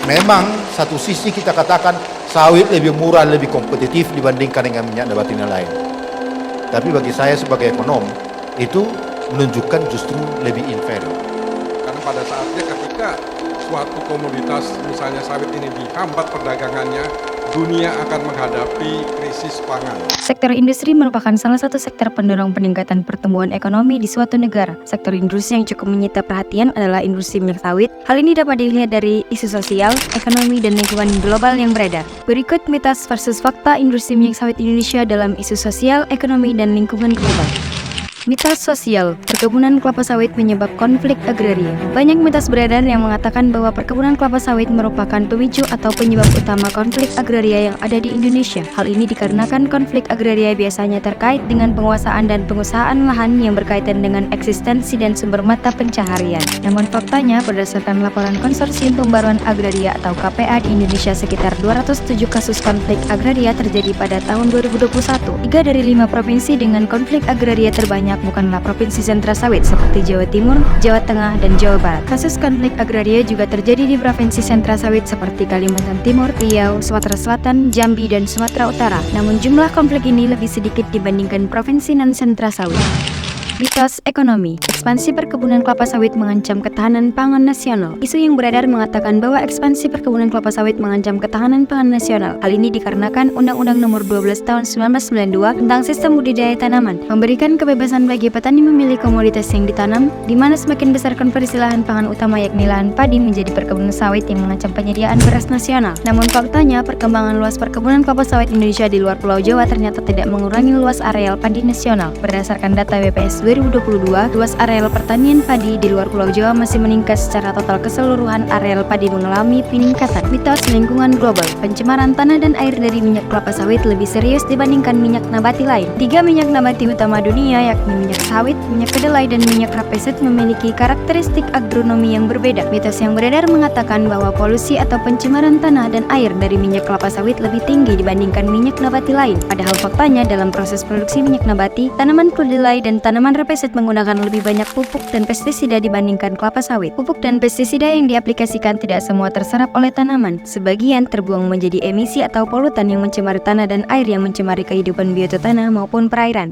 Memang satu sisi kita katakan sawit lebih murah, lebih kompetitif dibandingkan dengan minyak nabati yang lain. Tapi bagi saya sebagai ekonom, itu menunjukkan justru lebih inferior. Karena pada saatnya ketika suatu komoditas misalnya sawit ini dihambat perdagangannya, dunia akan menghadapi krisis pangan. Sektor industri merupakan salah satu sektor pendorong peningkatan pertumbuhan ekonomi di suatu negara. Sektor industri yang cukup menyita perhatian adalah industri minyak sawit. Hal ini dapat dilihat dari isu sosial, ekonomi, dan lingkungan global yang beredar. Berikut mitos versus fakta industri minyak sawit Indonesia dalam isu sosial, ekonomi, dan lingkungan global. Mitos sosial, perkebunan kelapa sawit menyebab konflik agraria. Banyak mitos beredar yang mengatakan bahwa perkebunan kelapa sawit merupakan pemicu atau penyebab utama konflik agraria yang ada di Indonesia. Hal ini dikarenakan konflik agraria biasanya terkait dengan penguasaan dan pengusahaan lahan yang berkaitan dengan eksistensi dan sumber mata pencaharian. Namun faktanya, berdasarkan laporan Konsorsium Pembaruan Agraria atau KPA di Indonesia, sekitar 207 kasus konflik agraria terjadi pada tahun 2021. 3 dari 5 provinsi dengan konflik agraria terbanyak bukanlah provinsi sentra sawit seperti Jawa Timur, Jawa Tengah, dan Jawa Barat. Kasus konflik agraria juga terjadi di provinsi sentra sawit seperti Kalimantan Timur, Riau, Sumatera Selatan, Jambi, dan Sumatera Utara. Namun jumlah konflik ini lebih sedikit dibandingkan provinsi non-sentra sawit. Mitos ekonomi, ekspansi perkebunan kelapa sawit mengancam ketahanan pangan nasional. Isu yang beredar mengatakan bahwa ekspansi perkebunan kelapa sawit mengancam ketahanan pangan nasional. Hal ini dikarenakan Undang-Undang Nomor 12 Tahun 1992 tentang Sistem Budidaya Tanaman, memberikan kebebasan bagi petani memilih komoditas yang ditanam, di mana semakin besar konversi lahan pangan utama yakni lahan padi menjadi perkebunan sawit yang mengancam penyediaan beras nasional. Namun faktanya, perkembangan luas perkebunan kelapa sawit Indonesia di luar Pulau Jawa ternyata tidak mengurangi luas areal padi nasional. Berdasarkan data BPS 2022, luas areal pertanian padi di luar Pulau Jawa masih meningkat. Secara total keseluruhan areal padi mengalami peningkatan. Mitos lingkungan global, pencemaran tanah dan air dari minyak kelapa sawit lebih serius dibandingkan minyak nabati lain. 3 minyak nabati utama dunia yakni minyak sawit, minyak kedelai, dan minyak rapeseed memiliki karakteristik agronomi yang berbeda. Mitos yang beredar mengatakan bahwa polusi atau pencemaran tanah dan air dari minyak kelapa sawit lebih tinggi dibandingkan minyak nabati lain. Padahal faktanya dalam proses produksi minyak nabati, tanaman kedelai dan tanaman rapeseed menggunakan lebih banyak pupuk dan pestisida dibandingkan kelapa sawit. Pupuk dan pestisida yang diaplikasikan tidak semua terserap oleh tanaman. Sebagian terbuang menjadi emisi atau polutan yang mencemari tanah dan air yang mencemari kehidupan biota tanah maupun perairan.